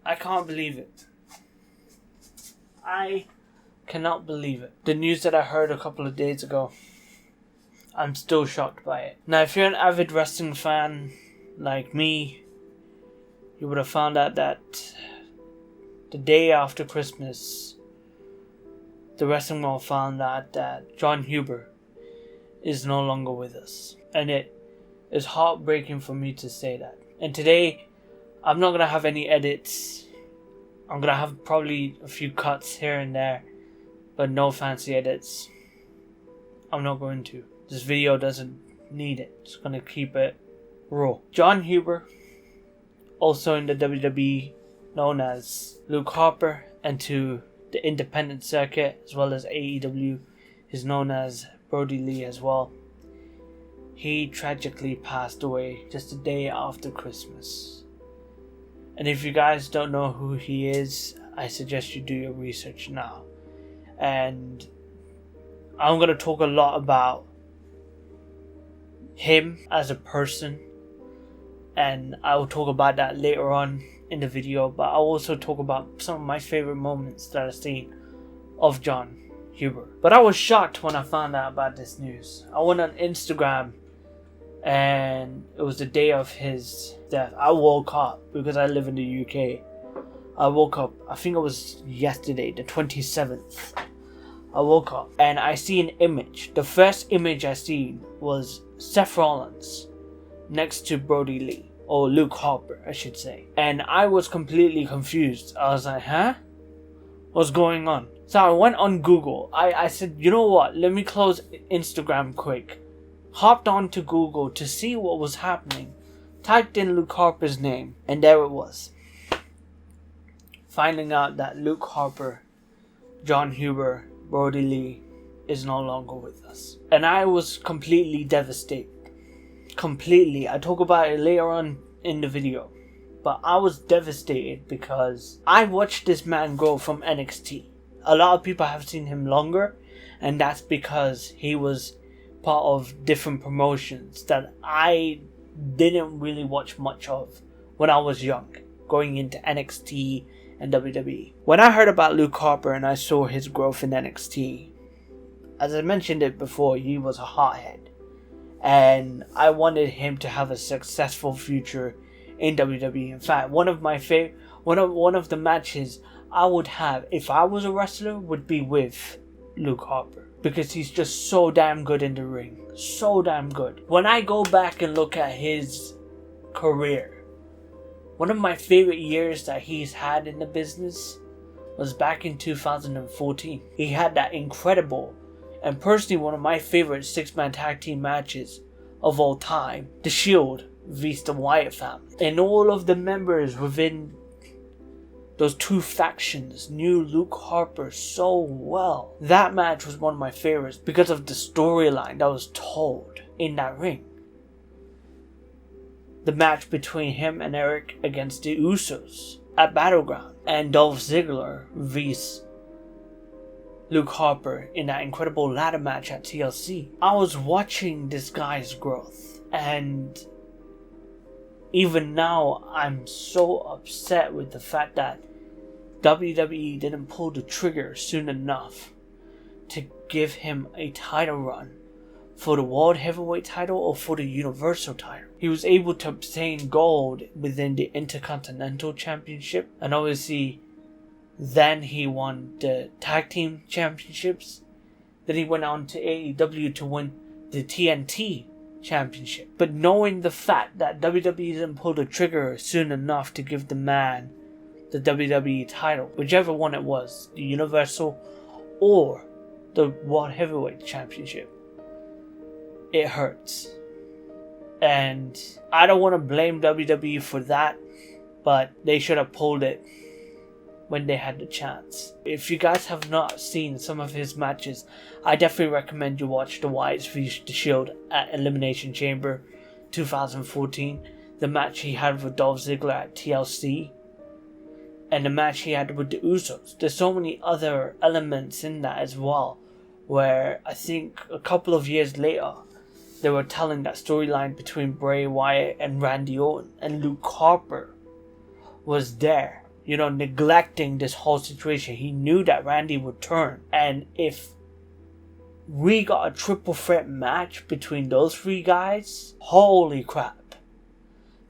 I can't believe it. I cannot believe it. The news that I heard a couple of days ago, I'm still shocked by it. Now, if you're an avid wrestling fan like me, you would have found out that the day after Christmas, the wrestling world found out that Jon Huber is no longer with us. And it is heartbreaking for me to say that. And today, I'm not going to have any edits. I'm going to have probably a few cuts here and there, but no fancy edits. I'm not going to. This video doesn't need it. It's going to keep it raw. Jon Huber, also in the WWE known as Luke Harper, and to the independent circuit as well as AEW is known as Brodie Lee as well. He tragically passed away just a day after Christmas. And if you guys don't know who he is, I suggest you do your research now. And I'm going to talk a lot about him as a person, and I will talk about that later on in the video, but I'll also talk about some of my favorite moments that I've seen of Jon Huber. But I was shocked when I found out about this news. I went on Instagram and it was the day of his death. I woke up because I live in the UK. I woke up, I think it was yesterday, the 27th. I woke up and I see an image. The first image I seen was Seth Rollins next to Brodie Lee, or Luke Harper I should say. And I was completely confused. I was like, huh? What's going on? So I went on Google. I said, you know what? Let me close Instagram quick. Hopped onto Google to see what was happening. Typed in Luke Harper's name, and there it was. Finding out that Luke Harper, Jon Huber, Brodie Lee is no longer with us. And I was completely devastated. Completely. I talk about it later on in the video. But I was devastated because I watched this man grow from NXT. A lot of people have seen him longer, and that's because he was part of different promotions that I didn't really watch much of when I was young, going into NXT and WWE. When I heard about Luke Harper and I saw his growth in NXT, as I mentioned it before, he was a hothead, and I wanted him to have a successful future in WWE. In fact, one of the matches I would have if I was a wrestler would be with Luke Harper, because he's just so damn good in the ring. So damn good. When I go back and look at his career, one of my favorite years that he's had in the business was back in 2014. He had that incredible, and personally one of my favorite 6-man tag team matches of all time, The Shield vs the Wyatt family. And all of the members within those two factions knew Luke Harper so well. That match was one of my favorites because of the storyline that was told in that ring. The match between him and Eric against the Usos at Battleground, and Dolph Ziggler vs Luke Harper in that incredible ladder match at TLC. I was watching this guy's growth, and even now I'm so upset with the fact that WWE didn't pull the trigger soon enough to give him a title run for the World Heavyweight title or for the Universal title. He was able to obtain gold within the Intercontinental Championship, and obviously then he won the Tag Team Championships. Then he went on to AEW to win the TNT Championship. But knowing the fact that WWE didn't pull the trigger soon enough to give the man the WWE title, whichever one it was, the Universal or the World Heavyweight Championship, it hurts. And I don't want to blame WWE for that, but they should have pulled it when they had the chance. If you guys have not seen some of his matches, I definitely recommend you watch the Wyatts vs the Shield at Elimination Chamber 2014, the match he had with Dolph Ziggler at TLC, and the match he had with the Usos. There's so many other elements in that as well, where I think a couple of years later they were telling that storyline between Bray Wyatt and Randy Orton, and Luke Harper was there neglecting this whole situation. He knew that Randy would turn. And if we got a triple threat match between those three guys, holy crap.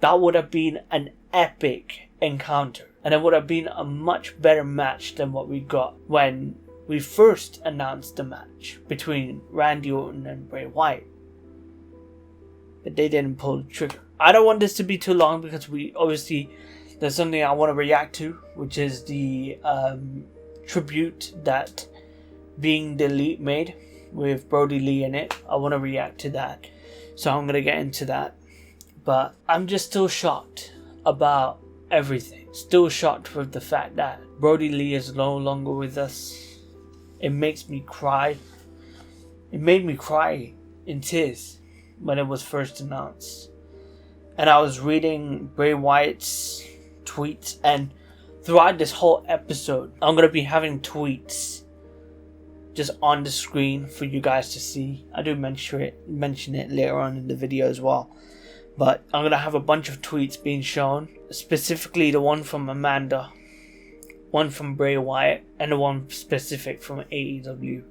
That would have been an epic encounter. And it would have been a much better match than what we got when we first announced the match between Randy Orton and Bray Wyatt. But they didn't pull the trigger. I don't want this to be too long because there's something I want to react to, which is the tribute that Being the Elite made with Brodie Lee in it. I want to react to that. So I'm going to get into that. But I'm just still shocked about everything. Still shocked with the fact that Brodie Lee is no longer with us. It makes me cry. It made me cry in tears when it was first announced. And I was reading Bray Wyatt's tweets, and throughout this whole episode, I'm going to be having tweets just on the screen for you guys to see. I do mention it later on in the video as well. But I'm going to have a bunch of tweets being shown. Specifically the one from Amanda, one from Bray Wyatt, and the one specific from AEW.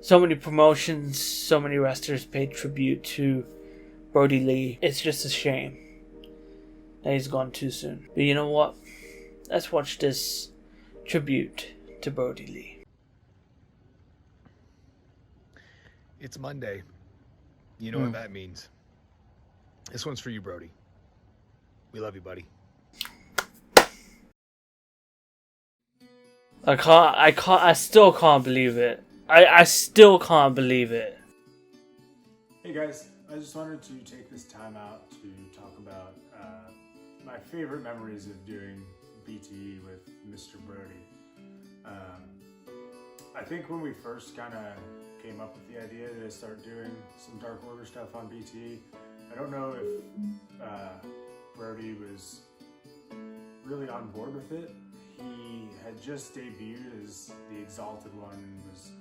So many promotions, so many wrestlers paid tribute to Brodie Lee. It's just a shame that he's gone too soon. But you know what? Let's watch this tribute to Brodie Lee. It's Monday. You know what that means. This one's for you, Brodie. We love you, buddy. I still can't believe it. I still can't believe it. Hey guys, I just wanted to take this time out to talk about my favorite memories of doing BTE with Mr. Brodie. I think when we first kind of came up with the idea to start doing some Dark Order stuff on BTE, I don't know if Brodie was really on board with it. He had just debuted as the Exalted One and was,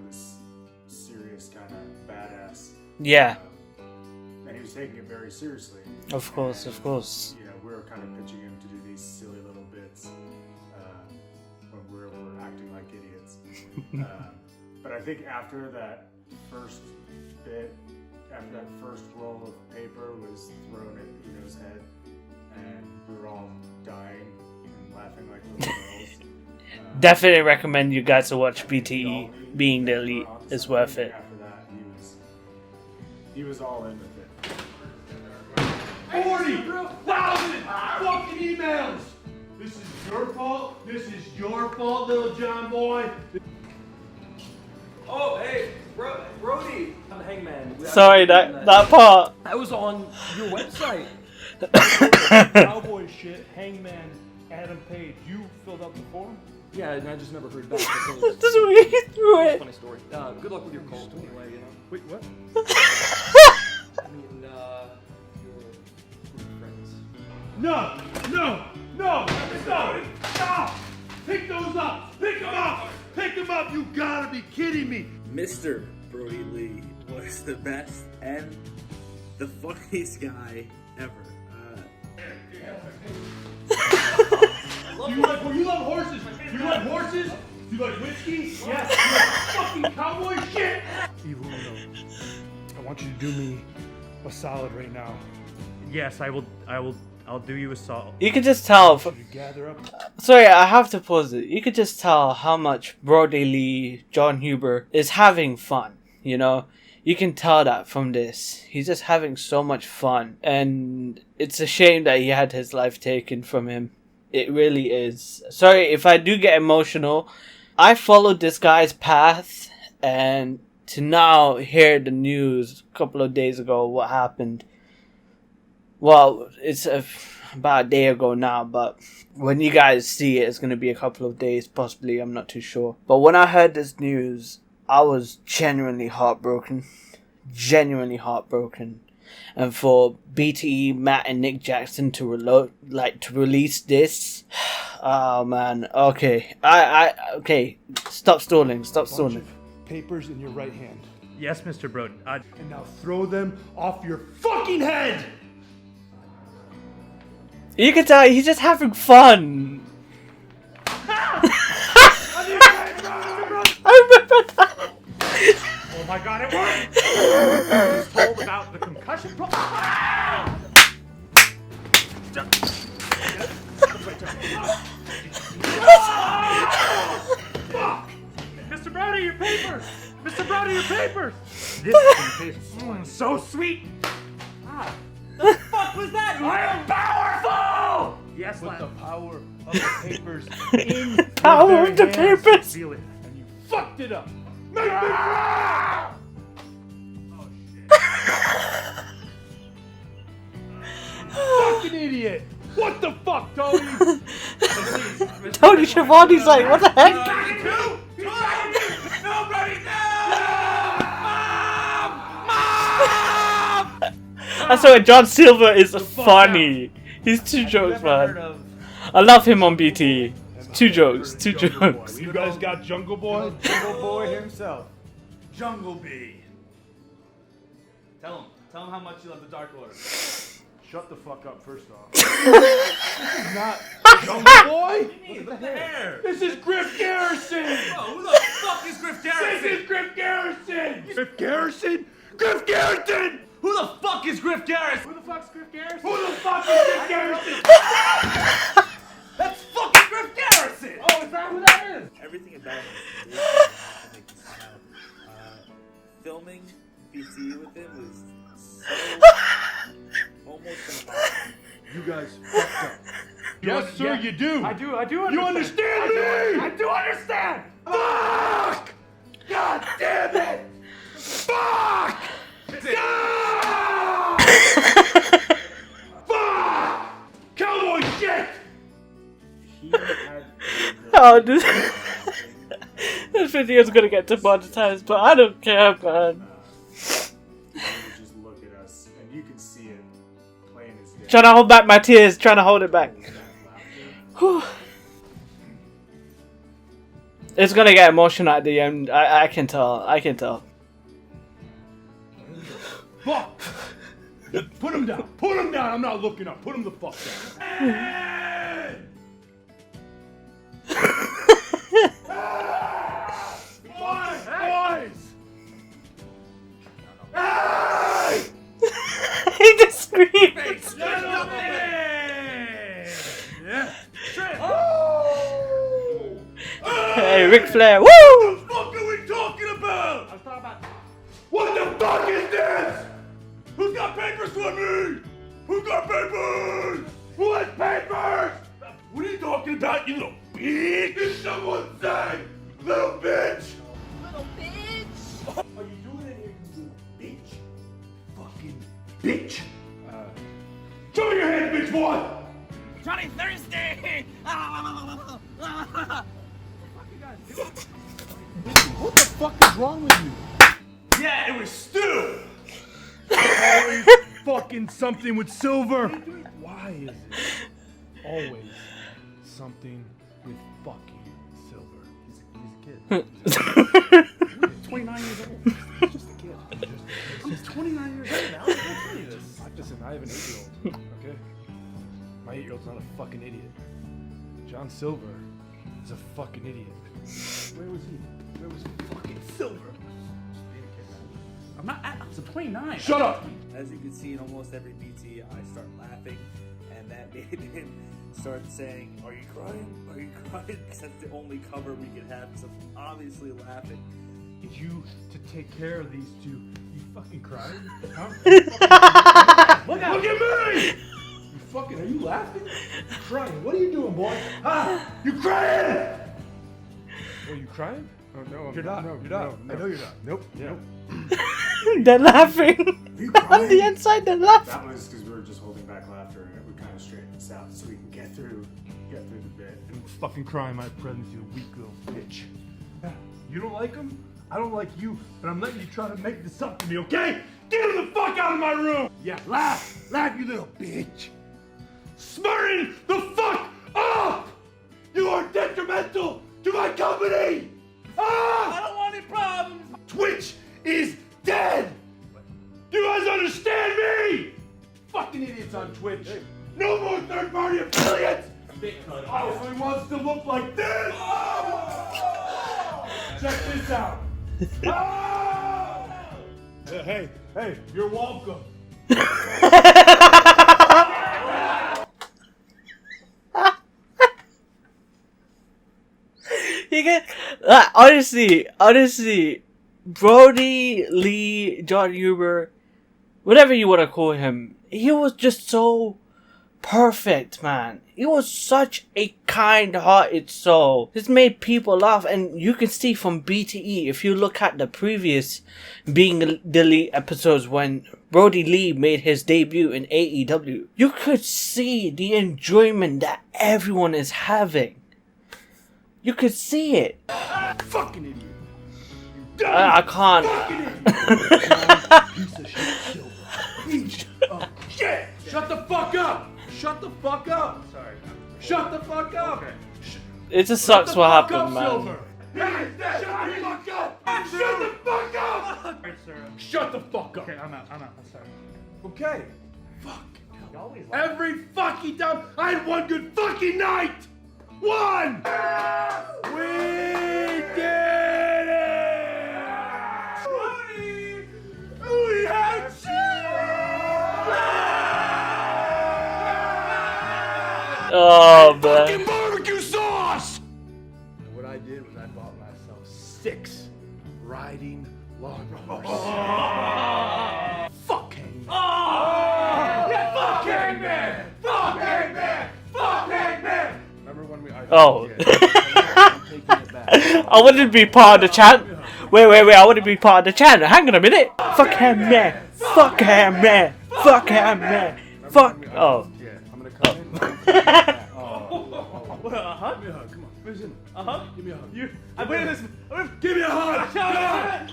this serious kind of badass. Yeah. And he was taking it very seriously. Of course. We were kind of pitching him to do these silly little bits when we were acting like idiots. But I think after that first bit, after that first roll of paper was thrown at Eno's head, and we were all dying and laughing like little girls. Definitely recommend you guys to watch BTE. Being the Elite is worth it. After that, he was all in with it. 40,000 fucking emails! This is your fault. This is your fault, little John boy. Oh, hey, Brodie. I'm the Hangman. Sorry, that part. I was on your website. Cowboy shit, Hangman, Adam Page. You filled out the form? Yeah, and I just never heard back. Just read through it. Funny story. Good luck with your cult anyway, Wait, what? I mean, your friends. No! Stop! Pick those up! Pick them up! You gotta be kidding me! Mr. Brodie Lee was the best and the funniest guy ever. You love horses? You like horses? You like whiskey? Yes, you like fucking cowboy shit! Evil Uno, I want you to do me a solid right now. Yes, I'll do you a solid. You could just tell. You gather up. Sorry, I have to pause it. You could just tell how much Brodie Lee, Jon Huber, is having fun. You can tell that from this. He's just having so much fun, and it's a shame that he had his life taken from him. It really is. Sorry if I do get emotional. I followed this guy's path, and to now hear the news a couple of days ago what happened. Well, it's about a day ago now, but when you guys see it, it's going to be a couple of days, possibly. I'm not too sure. But when I heard this news, I was genuinely heartbroken. And for BTE, Matt and Nick Jackson to release this, oh man. Okay, okay. Stop stalling. Papers in your right hand. Yes, Mr. Brodie. And now throw them off your fucking head! You can tell he's just having fun. I remember that. Oh my god, it worked! I was told about the concussion problem. Mr. Brodie, your papers! Mr. Brodie, your papers! This is so sweet! The fuck was that? I am powerful! Yes, Put lad. the power of the papers in Power your of the very hands. papers. Feel it. And you fucked it up. Make me proud! Fucking idiot! What the fuck, Tony? Tony Schiavone's like, what the heck? I saw it. John Silver is funny. He's two jokes, man. I love him on BT. Two jokes. You guys got Jungle Boy? Jungle Boy himself. Jungle Bee. Tell him how much you love the Dark Order. Shut the fuck up, first off. This is not Jungle Boy! Look at the hair. This is Griff Garrison! Oh, who the fuck is Griff Garrison? This is Griff Garrison! Griff Garrison? Griff Garrison! Who the fuck is Griff Garrison? Who the fuck's Griff Garrison? Who the fuck is Griff Garrison? That's fucking Griff Garrison! Oh, is that who that is? Everything about him is make this sound. Filming BT with him was so almost impossible. You guys fucked up. Yes, sir, you do. I do understand. You understand me? I do understand! Fuck! God damn it! Fuck! No! Fuck! Cowboy shit! He had Oh, this video's gonna get demonetized, but I don't care, man. just look at us, and you can see it playing his game. Trying to hold back my tears, trying to hold it back. Whew. It's gonna get emotional at the end. I can tell. Fuck! Put him down. Put him down. I'm not looking up. Put him the fuck down. Boys! Hey! He just screamed. Hey, Ric Flair. Woo! What the fuck are we talking about? I was talking about. What the fuck is this? Who's got papers for me? Who's got papers? Who has papers? What are you talking about, you little bitch? Did someone say little bitch? Little bitch. Are you doing it here, you little bitch? Fucking bitch. Show me your hands, bitch boy! Johnny Thursday. What the fuck is wrong with you? Yeah, it was Stu! Always fucking something with Silver. Why is it always something with fucking Silver? He's a kid. 29 years old. He's just a kid. I'm 29 years old now. I'll tell you this. Listen, I have an 8-year-old. Okay? My 8-year-old's not a fucking idiot. John Silver is a fucking idiot. Where was he? Where was fucking Silver? I'm 29. Shut up! As you can see in almost every BT, I start laughing, and that made him start saying, "Are you crying? Are you crying?" Because that's the only cover we could have, because I'm obviously laughing. Get you to take care of these two. You fucking crying? Huh? Look at me! You fucking, are you laughing? You're crying. What are you doing, boy? Huh? You crying? Oh, you crying? Oh, no, you're not. No, you're not. I know you're not. Nope. Nope. They're laughing. You On crying? the inside, they're laughing. That was because we were just holding back laughter, and it would kind of straighten us out so we can get through the bit. I'm fucking crying my presence, you weak little bitch. You don't like him? I don't like you, but I'm letting you try to make this up to me, okay? Get him the fuck out of my room! Yeah, laugh! Laugh, you little bitch! Smarten the fuck up! You are detrimental to my company! Ah! I don't want any problems! Twitch is dead! You guys understand me? Fucking idiots on Twitch. No more third-party affiliates! I only wants to look like this! Check this out. Hey, you're welcome. You get honestly, Brodie Lee, Jon Huber, whatever you want to call him, he was just so perfect, man. He was such a kind-hearted soul. This made people laugh, and you can see from BTE, if you look at the previous Being the Elite episodes when Brodie Lee made his debut in AEW, you could see the enjoyment that everyone is having. You could see it. Fucking idiot. I can't. Piece of shit, Silver. Piece of shit. Shut the fuck up. Shut the fuck up. Sorry. Shut the fuck up. Okay. It just sucks what happened, man. Silver. Shut the fuck up. Shut the fuck up. Alright, sir. Shut the fuck up. Okay, I'm out. I'm sorry. Okay. Fuck. You always Every fucking time I had one good fucking night. One. We did it. We had Oh, fucking man. barbecue sauce. And what I did was I bought myself 6 riding lawnmowers. Fuck Hangman. Fuck Hangman. Fuck Hangman. Fuck Hangman. Remember when we? Oh. I'm taking it back. I wanted to be part of the chant. Wait. I want to be part of the chant. Hang on a minute. Fuck him, man. Fuck him, man. Fuck him, man. Fuck. Oh. Yeah, I'm gonna come in. Give me a hug. Come on. Where's him? Give me a hug. I waited this. Give me a hug. Come on.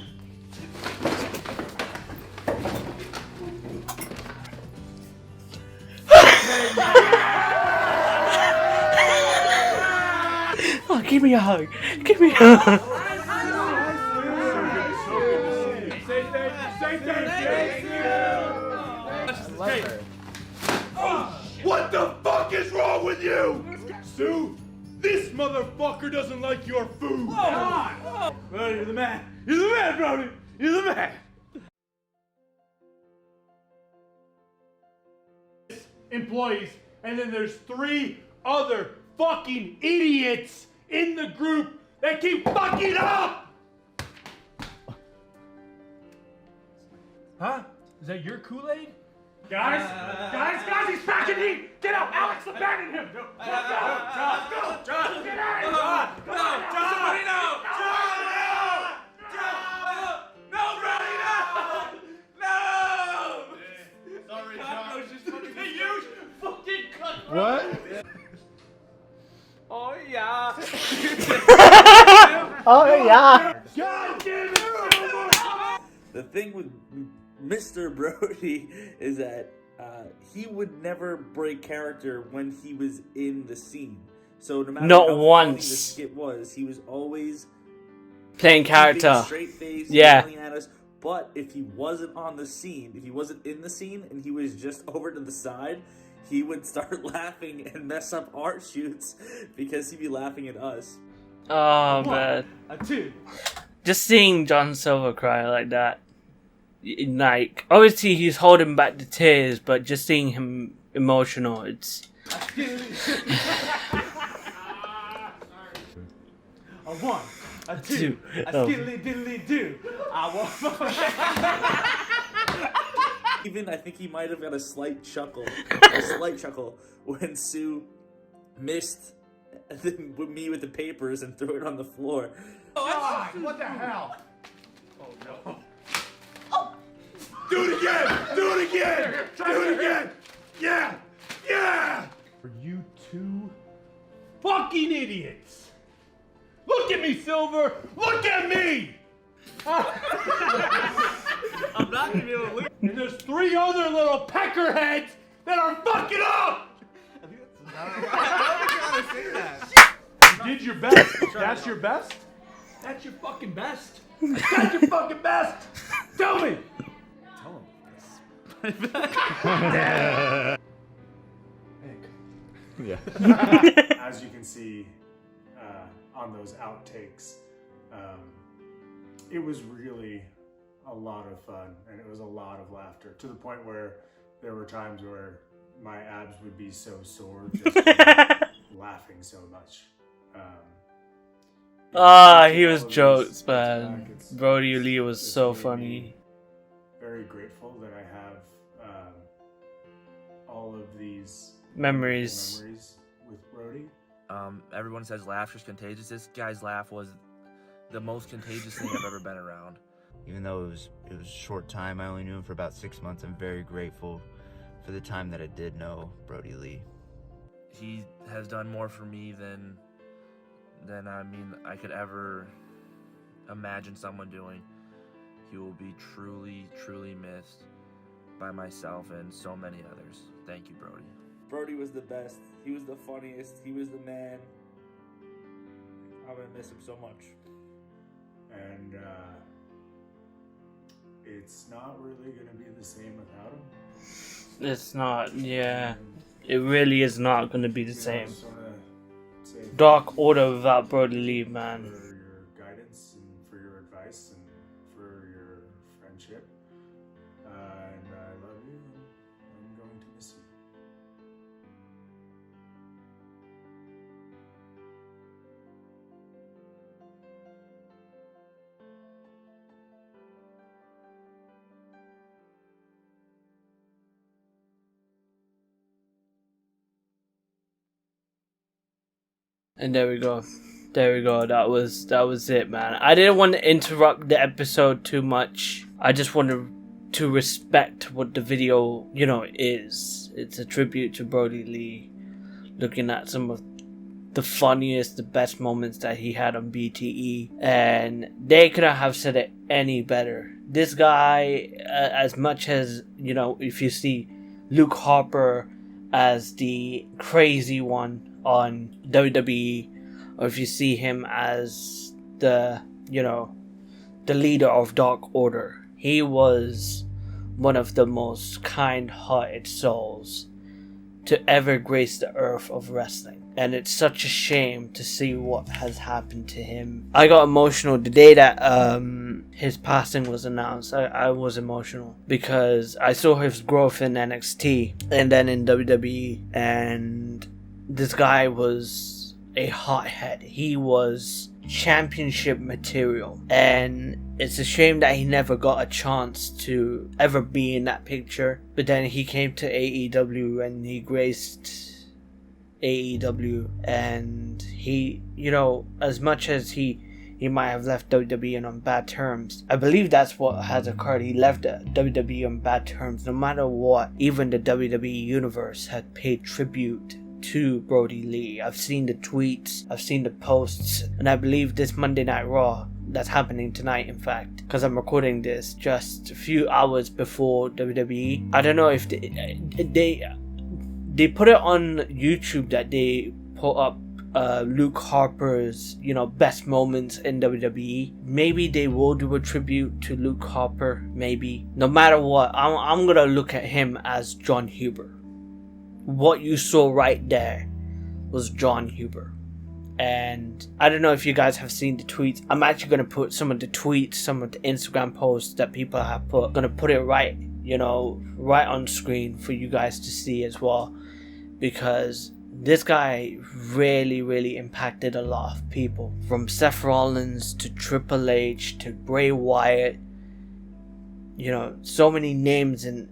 Oh, give me a hug. Give me a hug. What the fuck is wrong with you? Sue, this motherfucker doesn't like your food. Brody, you're the man. You're the man, Brody. You're the man. Employees, and then there's 3 other fucking idiots in the group that keep fucking up. Huh? Is that your Kool-Aid? Guys, he's packing heat. Get out, Alex, abandon him. Go. Get out. Somebody no! What? Oh yeah. Oh, yeah. God damn it, Silver! The thing with Mr. Brody is that he would never break character when he was in the scene. So no matter Not how funny once. the skit was, he was always Playing character. straight face, Yeah. yelling at us. But if he wasn't on the scene, if he wasn't in the scene and he was just over to the side, he would start laughing and mess up our shoots because he'd be laughing at us. Oh, man. A 2. Just seeing John Silver cry like that. Like, obviously he's holding back the tears, but just seeing him emotional, it's... A 1. A 2. A Oh. skiddly diddly do. I Even I think he might have got a slight chuckle when Sue missed me with the papers and threw it on the floor. God, what the hell? Oh no. Do it again! Do it again! Do it again! Yeah! Yeah! Are you 2 fucking idiots? Look at me, Silver! Look at me! I'm not gonna be able to leave. And there's 3 other little peckerheads that are fucking up! You did your best. That's your best? That's your fucking best? That's your fucking best? Tell me! Yeah. As you can see on those outtakes, it was really a lot of fun, and it was a lot of laughter, to the point where there were times where my abs would be so sore just from laughing so much. He was jokes, man. It's Brodie Lee was so made me funny. very grateful that I have all of these Memories. with Brodie. Everyone says laughter's contagious. This guy's laugh was the most contagious thing I've ever been around. Even though it was a short time, I only knew him for about 6 months. I'm very grateful for the time that I did know Brodie Lee. He has done more for me than I could ever imagine someone doing. He will be truly, truly missed by myself and so many others. Thank you, Brodie. Brodie was the best. He was the funniest. He was the man. I'm gonna miss him so much. And it's not really gonna be the same without him. It's not, yeah. It really is not going to be the same. Just wanna say Dark Order without Brodie Lee, man. for your guidance and for your advice and for your friendship. And I love you. I'm going to miss you. And there we go. There we go. That was it, man. I didn't want to interrupt the episode too much. I just wanted to respect what the video, is. It's a tribute to Brodie Lee, looking at some of the funniest, the best moments that he had on BTE, and they couldn't have said it any better. This guy, as much as, if you see Luke Harper as the crazy one on WWE, or if you see him as the leader of Dark Order, he was one of the most kind-hearted souls to ever grace the earth of wrestling. And it's such a shame to see what has happened to him. I got emotional the day that his passing was announced. I was emotional because I saw his growth in NXT and then in WWE, and this guy was a hothead. He was championship material, and it's a shame that he never got a chance to ever be in that picture. But then he came to AEW and he graced AEW, and he, as much as he might have left WWE on bad terms, I believe that's what has occurred. He left WWE on bad terms. No matter what, even the WWE universe had paid tribute to Brodie Lee. I've seen the tweets, I've seen the posts, and I believe this Monday Night Raw that's happening tonight, in fact, because I'm recording this just a few hours before WWE. I don't know if they put it on YouTube that they put up Luke Harper's best moments in WWE. Maybe they will do a tribute to Luke Harper. Maybe. No matter what, I'm gonna look at him as Jon Huber. What you saw right there was Jon Huber. And I don't know if you guys have seen the tweets. I'm actually going to put some of the tweets, some of the Instagram posts that people have put. Going to put it right on screen for you guys to see as well. Because this guy really, really impacted a lot of people. From Seth Rollins to Triple H to Bray Wyatt. So many names in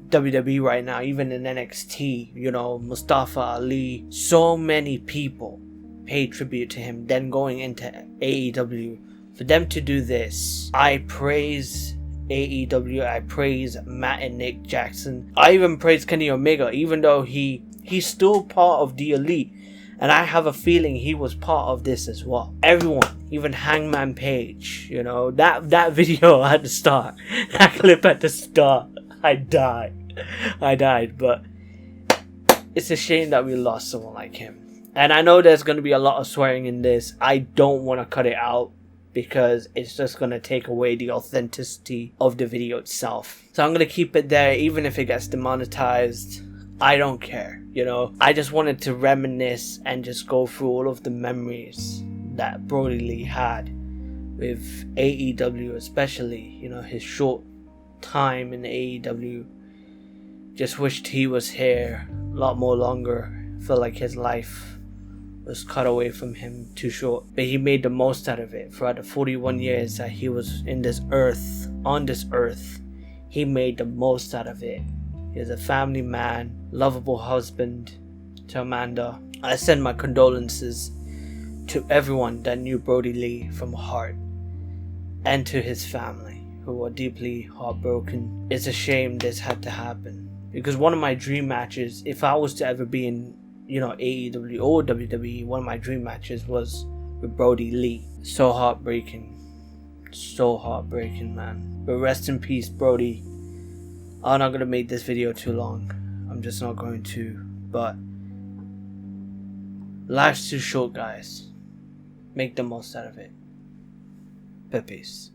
WWE right now, even in NXT, Mustafa Ali. So many people paid tribute to him. Then going into AEW, for them to do this, I praise AEW. I praise Matt and Nick Jackson. I even praise Kenny Omega, even though he's still part of the Elite, and I have a feeling he was part of this as well. Everyone, even Hangman Page, that video at the start, that clip at the start, I died, but it's a shame that we lost someone like him. And I know there's going to be a lot of swearing in this. I don't want to cut it out because it's just going to take away the authenticity of the video itself. So I'm going to keep it there, even if it gets demonetized. I don't care, you know. I just wanted to reminisce and just go through all of the memories that Brodie Lee had with AEW, especially, you know, his short time in AEW. Just wished he was here a lot more longer. Felt like his life was cut away from him too short, but he made the most out of it. Throughout the 41 years that he was in this earth, on this earth, he made the most out of it. He was a family man, lovable husband to Amanda. I send my condolences to everyone that knew Brodie Lee from heart, and to his family, who are deeply heartbroken. It's a shame this had to happen, because one of my dream matches, if I was to ever be in, you know, AEW or WWE, one of my dream matches was with Brodie Lee. So heartbreaking, man. But rest in peace, Brodie. I'm not gonna make this video too long. I'm just not going to. But life's too short, guys. Make the most out of it. Peace.